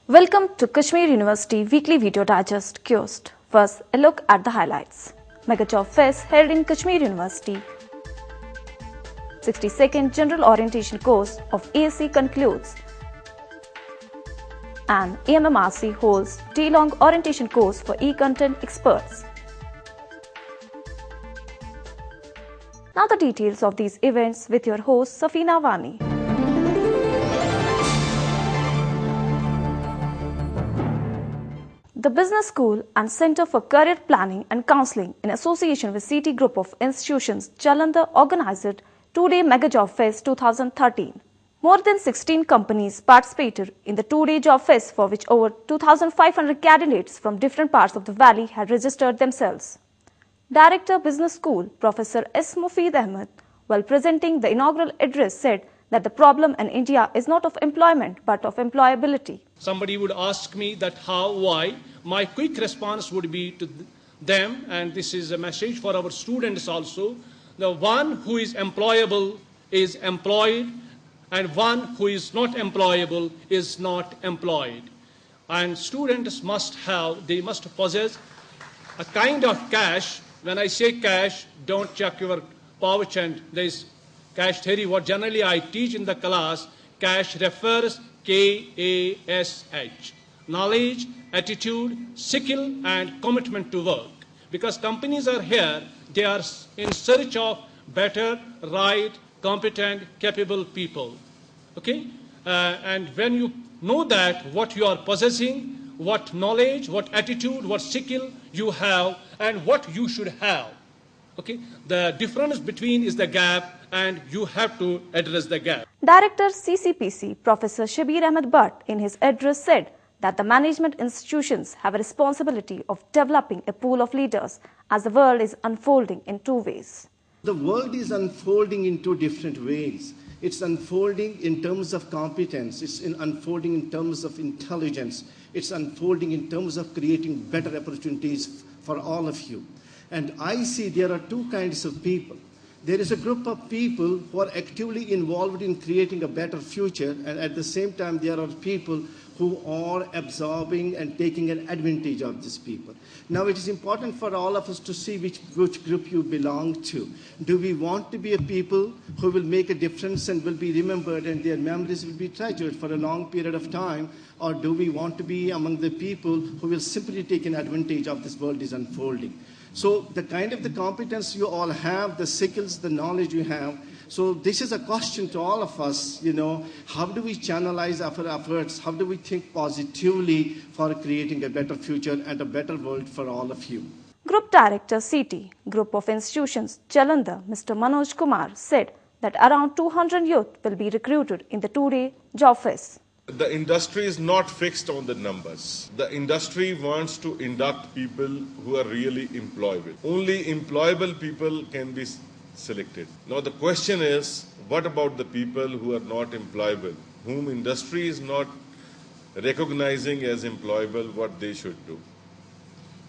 Welcome to Kashmir University Weekly Video Digest Kiosk. First, a look at the highlights. Mega Job Fest held in Kashmir University. 62nd General Orientation course of ASC concludes. And AMMRC holds day-long orientation course for e-content experts. Now the details of these events with your host Safina Wani. The Business School and Center for Career Planning and Counseling in association with CT Group of Institutions, Jalandhar organized two-day Mega Job Fest 2013. More than 16 companies participated in the two-day job fest, for which over 2,500 candidates from different parts of the valley had registered themselves. Director Business School, Professor S. Mufid Ahmed, while presenting the inaugural address, said that the problem in India is not of employment but of employability. Somebody would ask me that how, why. My quick response would be to them, and this is a message for our students also, the one who is employable is employed, and one who is not employable is not employed. And students must possess a kind of cash. When I say cash, don't check your pouch and there is cash theory. What generally I teach in the class, cash refers K-A-S-H. Knowledge, attitude, skill and commitment to work. Because companies are here, they are in search of better, right, competent, capable people. Okay? And when you know that what you are possessing, what knowledge, what attitude, what skill you have and what you should have. Okay? The difference between is the gap and you have to address the gap. Director CCPC, Professor Shabir Ahmed Butt, in his address said that the management institutions have a responsibility of developing a pool of leaders as the world is unfolding in two ways. The world is unfolding in two different ways. It's unfolding in terms of competence, it's unfolding in terms of intelligence, it's unfolding in terms of creating better opportunities for all of you. And I see there are two kinds of people. There is a group of people who are actively involved in creating a better future, and at the same time there are people who are absorbing and taking an advantage of these people. Now it is important for all of us to see which group you belong to. Do we want to be a people who will make a difference and will be remembered and their memories will be treasured for a long period of time? Or do we want to be among the people who will simply take an advantage of this world is unfolding? So the kind of the competence you all have, the skills, the knowledge you have, so this is a question to all of us, how do we channelize our efforts? How do we think positively for creating a better future and a better world for all of you? Group Director CT, Group of Institutions, Jalandhar, Mr. Manoj Kumar, said that around 200 youth will be recruited in the two-day job fest. The industry is not fixed on the numbers. The industry wants to induct people who are really employable. Only employable people can be selected. Now the question is, what about the people who are not employable, whom industry is not recognizing as employable, what they should do?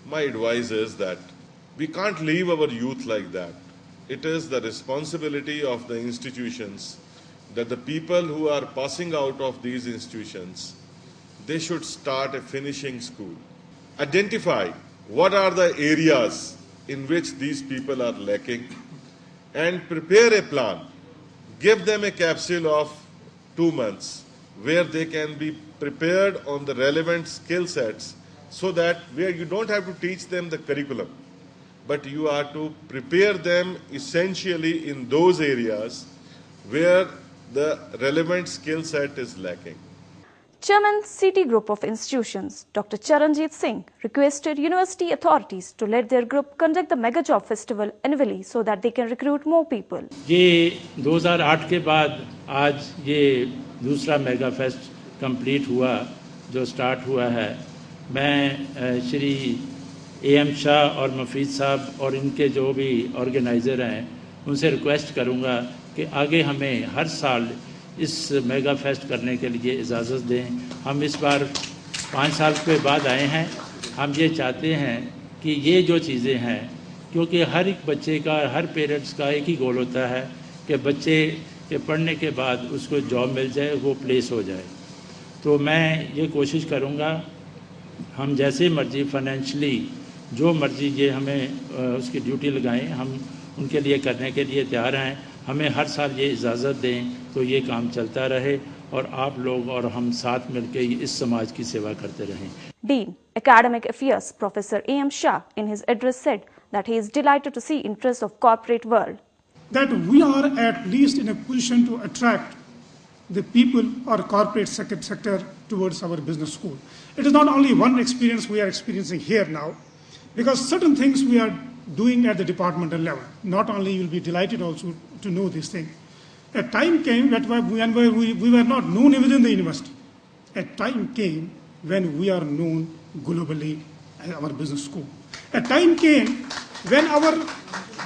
My advice is that we can't leave our youth like that. It is the responsibility of the institutions that the people who are passing out of these institutions, they should start a finishing school. Identify what are the areas in which these people are lacking and prepare a plan. Give them a capsule of 2 months where they can be prepared on the relevant skill sets, so that where you don't have to teach them the curriculum, but you are to prepare them essentially in those areas where the relevant skill set is lacking. Chairman City Group of Institutions, Dr. Charanjit Singh, requested university authorities to let their group conduct the Mega Job Festival annually so that they can recruit more people. ये 2008 के बाद आज ये दूसरा mega fest complete हुआ जो start हुआ है। मैं श्री एम शाह और मफीद साहब और इनके जो भी ऑर्गेनाइज़र हैं उनसे रिक्वेस्ट करूंगा कि आगे हमें हर साल इस मेगा फेस्ट करने के लिए इजाज़त दें। हम इस बार 5 साल के बाद आए हैं। हम ये चाहते हैं कि ये जो चीज़ें हैं, क्योंकि हर एक बच्चे का, हर पेरेंट्स का एक ही गोल होता है कि बच्चे के पढ़ने के बाद उसको जॉब मिल जाए, वो प्लेस हो जाए। तो मैं ये कोशिश करूँगा हम जैसे मर्जी फाइनेंशली जो मर्जी ये हमें उसकी ड्यूटी लगाएं, हम उनके लिए करने के लिए तैयार हैं। हमें हर साल ये इजाज़त दें तो ये काम चलता रहे और आप लोग और हम साथ मिलकर इस समाज की सेवा करते रहें। Dean, Academic Affairs, Professor A.M. Shah, in his address said that he is delighted to see interest of corporate world. That we are at least in a position to attract the people or corporate sector towards our business school. It is not only one experience we are experiencing here now, because certain things we are doing at the departmental level. Not only you will be delighted also to know this thing. A time came when we were not known within the university. A time came when we are known globally as our business school. A time came when our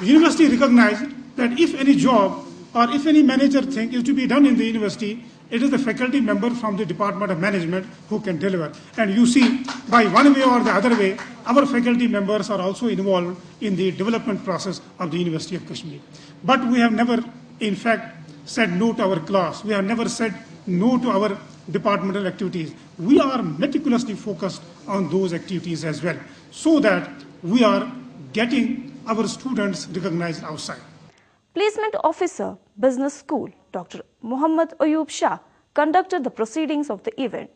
university recognized that if any job or if any manager thing is to be done in the university, it is the faculty member from the Department of Management who can deliver. And you see, by one way or the other way, our faculty members are also involved in the development process of the University of Kashmir. But we have never, in fact, said no to our class. We have never said no to our departmental activities. We are meticulously focused on those activities as well, so that we are getting our students recognized outside. Placement Officer, Business School, Dr. Muhammad Ayub Shah, conducted the proceedings of the event.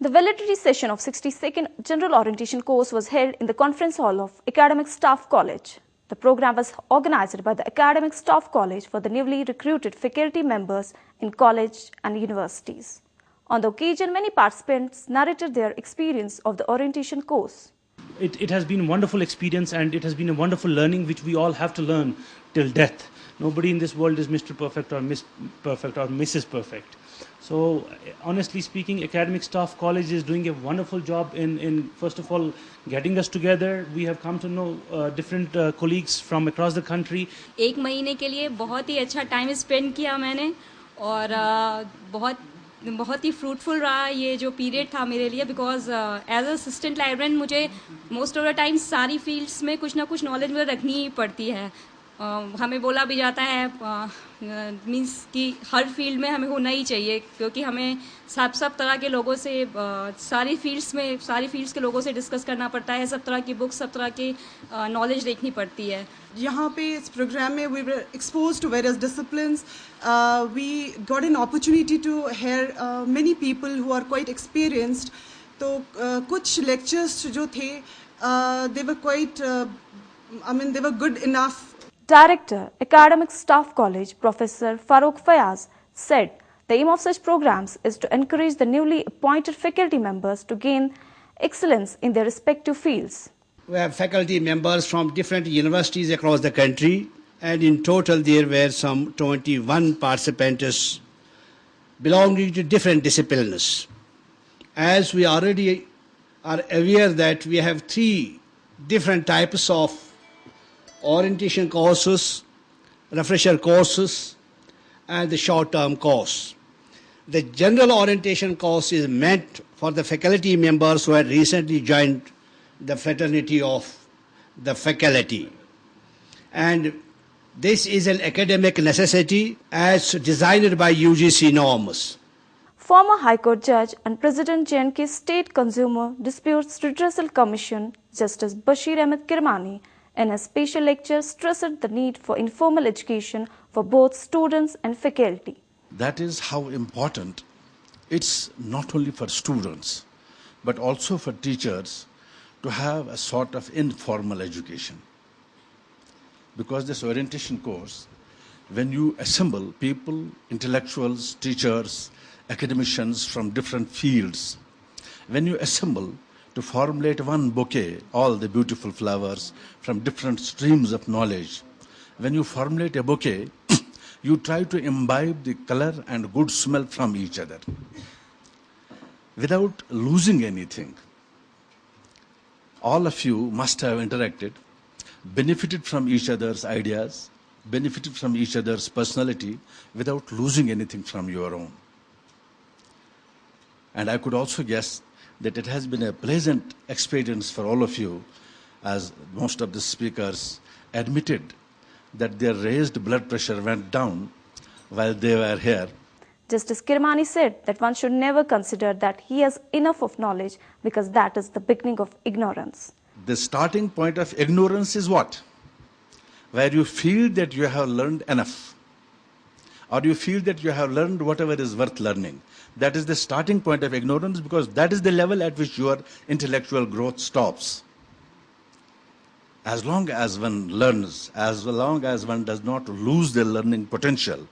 The validity session of 62nd General Orientation course was held in the Conference Hall of Academic Staff College. The program was organized by the Academic Staff College for the newly recruited faculty members in college and universities. On the occasion, many participants narrated their experience of the orientation course. It has been a wonderful experience, and it has been a wonderful learning which we all have to learn till death. Nobody in this world is Mr. Perfect or Miss Perfect or Mrs. Perfect. So honestly speaking, Academic Staff College is doing a wonderful job in first of all getting us together. We have come to know different colleagues from across the country. एक महीने के लिए बहुत ही अच्छा time spend किया मैंने, और बहुत ही फ्रूटफुल रहा ये जो पीरियड था मेरे लिए, बिकॉज एज असिस्टेंट लाइब्रेरियन मुझे मोस्ट ऑफ द टाइम सारी फील्ड्स में कुछ ना कुछ नॉलेज मुझे रखनी ही पड़ती है. हमें बोला भी जाता है मीन्स कि हर फील्ड में हमें होना ही चाहिए, क्योंकि हमें सब तरह के लोगों से सारी फील्ड्स के लोगों से डिस्कस करना पड़ता है, सब तरह की बुक्स, सब तरह की नॉलेज देखनी पड़ती है. यहाँ पे इस प्रोग्राम में we were exposed to various disciplines. We got an opportunity to hear many people who are quite experienced. तो कुछ लेक्चर्स जो थे they were quite they were good enough. Director, Academic Staff College, Professor Farooq Fayaz, said the aim of such programs is to encourage the newly appointed faculty members to gain excellence in their respective fields. We have faculty members from different universities across the country, and in total there were some 21 participants belonging to different disciplines. As we already are aware that we have 3 different types of orientation courses, refresher courses, and the short-term course. The general orientation course is meant for the faculty members who had recently joined the fraternity of the faculty. And this is an academic necessity as designed by UGC norms. Former High Court Judge and President J&K State Consumer Disputes Redressal Commission, Justice Bashir Ahmed Kirmani, in a special lecture stressed the need for informal education for both students and faculty. That is how important it's not only for students but also for teachers to have a sort of informal education, because this orientation course when you assemble people, intellectuals, teachers, academicians from different fields, when you assemble to formulate one bouquet, all the beautiful flowers from different streams of knowledge, when you formulate a bouquet, you try to imbibe the color and good smell from each other without losing anything. All of you must have interacted, benefited from each other's ideas, benefited from each other's personality without losing anything from your own. And I could also guess that it has been a pleasant experience for all of you, as most of the speakers admitted that their raised blood pressure went down while they were here. Justice Kirmani said that one should never consider that he has enough of knowledge because that is the beginning of ignorance. The starting point of ignorance is what? Where you feel that you have learned enough, or you feel that you have learned whatever is worth learning. That is the starting point of ignorance, because that is the level at which your intellectual growth stops. As long as one learns, as long as one does not lose the learning potential,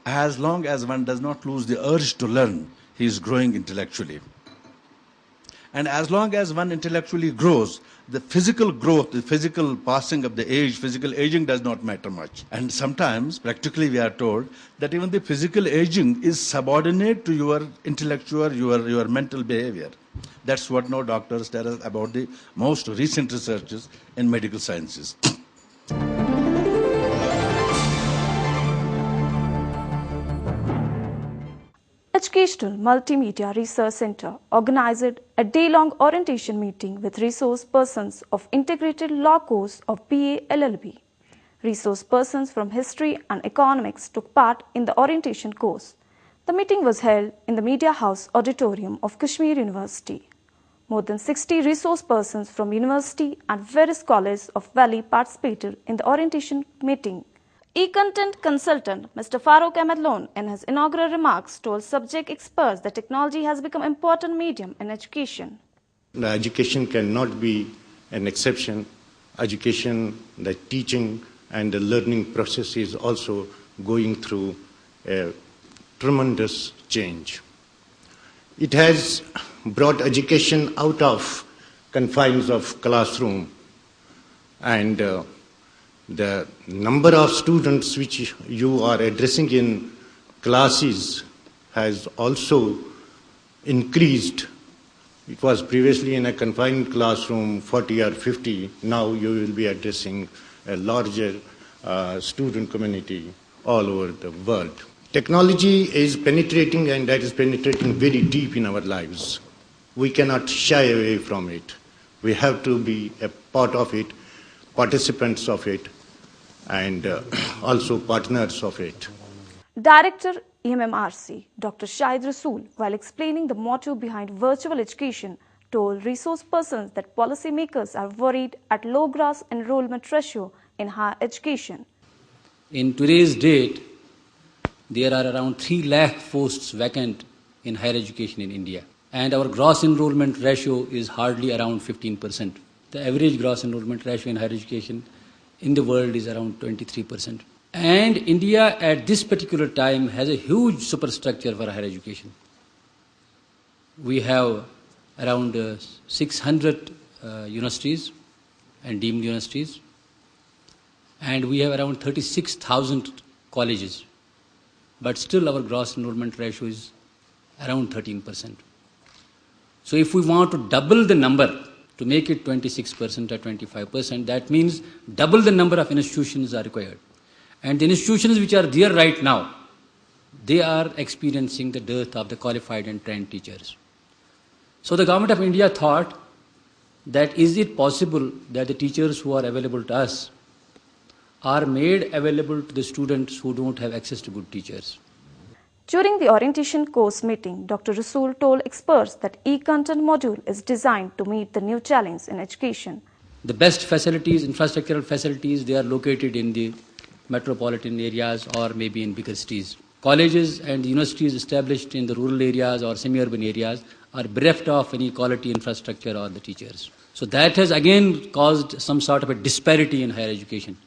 as long as one does not lose the urge to learn, he is growing intellectually. And as long as one intellectually grows, the physical growth, the physical passing of the age, physical aging does not matter much. And sometimes, practically we are told that even the physical aging is subordinate to your intellectual, your mental behavior. That's what now doctors tell us about the most recent researches in medical sciences. Educational Multimedia Research Center organized a day-long orientation meeting with resource persons of Integrated Law course of BA LLB. Resource persons from History and Economics took part in the orientation course. The meeting was held in the Media House Auditorium of Kashmir University. More than 60 resource persons from university and various colleges of Valley participated in the orientation meeting. E-content consultant Mr. Farooq Ahmed Lone, in his inaugural remarks, told subject experts that technology has become an important medium in education. The education cannot be an exception. Education, the teaching and the learning process is also going through a tremendous change. It has brought education out of confines of classroom, and the number of students which you are addressing in classes has also increased. It was previously in a confined classroom, 40 or 50. Now you will be addressing a larger student community all over the world. Technology is penetrating, and that is penetrating very deep in our lives. We cannot shy away from it. We have to be a part of it, participants of it, and also partners of it. Director EMMRC, Dr. Shahid Rasool, while explaining the motto behind virtual education, told resource persons that policymakers are worried at low gross enrollment ratio in higher education. In today's date, there are around 3 lakh posts vacant in higher education in India. And our gross enrollment ratio is hardly around 15%. The average gross enrollment ratio in higher education in the world is around 23%. And India at this particular time has a huge superstructure for higher education. We have around 600 universities and deemed universities, and we have around 36,000 colleges. But still our gross enrollment ratio is around 13%. So if we want to double the number, to make it 26% or 25%, that means double the number of institutions are required. And the institutions which are there right now, they are experiencing the dearth of the qualified and trained teachers. So the government of India thought that is it possible that the teachers who are available to us are made available to the students who don't have access to good teachers. During the orientation course meeting, Dr. Rasool told experts that e-content module is designed to meet the new challenge in education. The best facilities, infrastructural facilities, they are located in the metropolitan areas or maybe in bigger cities. Colleges and universities established in the rural areas or semi-urban areas are bereft of any quality infrastructure or the teachers. So that has again caused some sort of a disparity in higher education.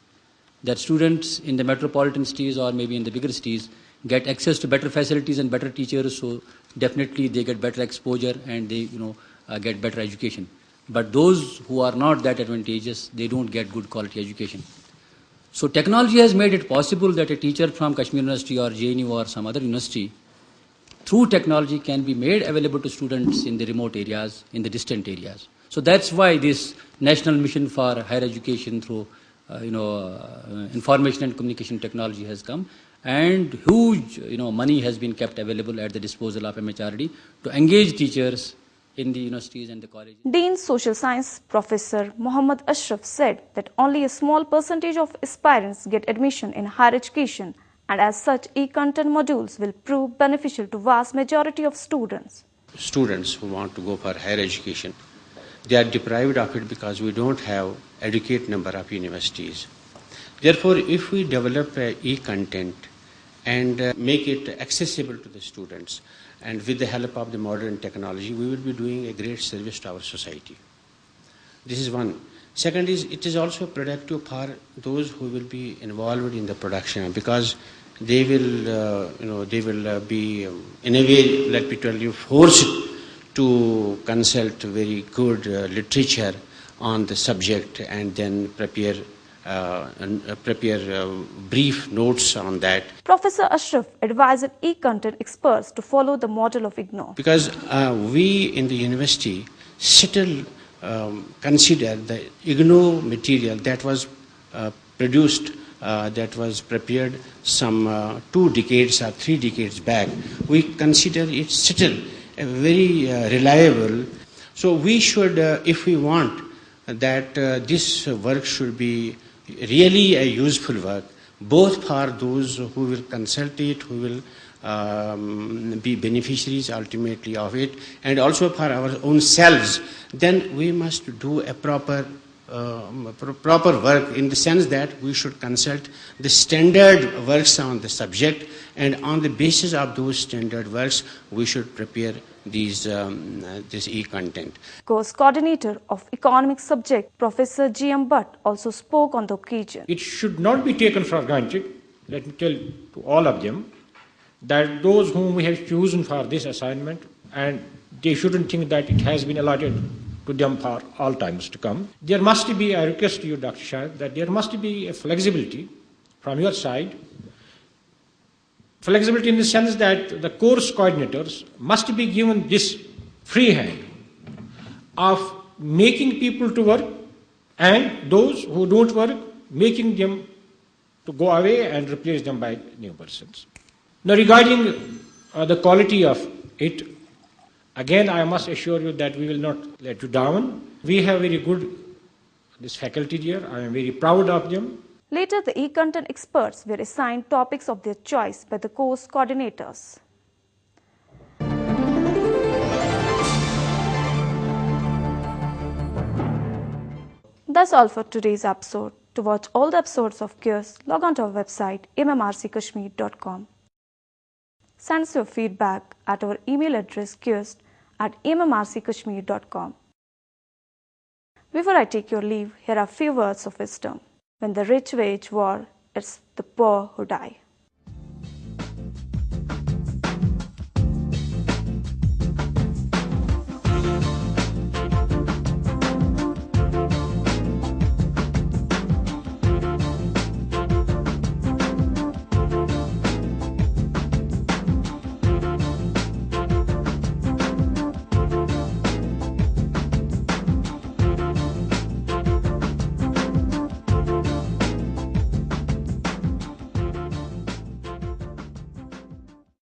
that students in the metropolitan cities or maybe in the bigger cities get access to better facilities and better teachers, so definitely they get better exposure and they get better education. But those who are not that advantageous, they don't get good quality education. So technology has made it possible that a teacher from Kashmir University or JNU or some other university, through technology, can be made available to students in the remote areas, in the distant areas. So that's why this national mission for higher education through information and communication technology has come, and huge money has been kept available at the disposal of MHRD to engage teachers in the universities and the colleges. Dean Social Science Professor Muhammad Ashraf said that only a small percentage of aspirants get admission in higher education, and as such e-content modules will prove beneficial to vast majority of students. Students who want to go for higher education, they are deprived of it because we don't have adequate number of universities. Therefore, if we develop e-content and make it accessible to the students, and with the help of the modern technology, we will be doing a great service to our society. This is one. Second is, it is also productive for those who will be involved in the production, because they will be, in a way, let me tell you, forced to consult very good literature on the subject and then prepare brief notes on that. Professor Ashraf advised e-content experts to follow the model of IGNOU. Because we in the university still consider the IGNOU material that was produced, that was prepared some 2 decades or 3 decades back, we consider it still a very reliable. So we should, if we want that this work should be really a useful work, both for those who will consult it, who will be beneficiaries ultimately of it, and also for our own selves, then we must do a proper work, in the sense that we should consult the standard works on the subject, and on the basis of those standard works, we should prepare this e-content. Course coordinator of economics subject, Professor G.M. Bhatt, also spoke on the occasion. It should not be taken for granted, let me tell to all of them, that those whom we have chosen for this assignment, and they shouldn't think that it has been allotted to them for all times to come. There must be, I request you, Dr. Shah, that there must be a flexibility from your side. Flexibility in the sense that the course coordinators must be given this free hand of making people to work, and those who don't work, making them to go away and replace them by new persons. Now, regarding the quality of it, again, I must assure you that we will not let you down. We have very good this faculty here. I am very proud of them. Later, the e-content experts were assigned topics of their choice by the course coordinators. That's all for today's episode. To watch all the episodes of Kiosk, log on to our website mmrckashmir.com. Send us your feedback at our email address kiosk@mmrckashmir.com. Before I take your leave, here are a few words of wisdom. When the rich wage war, it's the poor who die.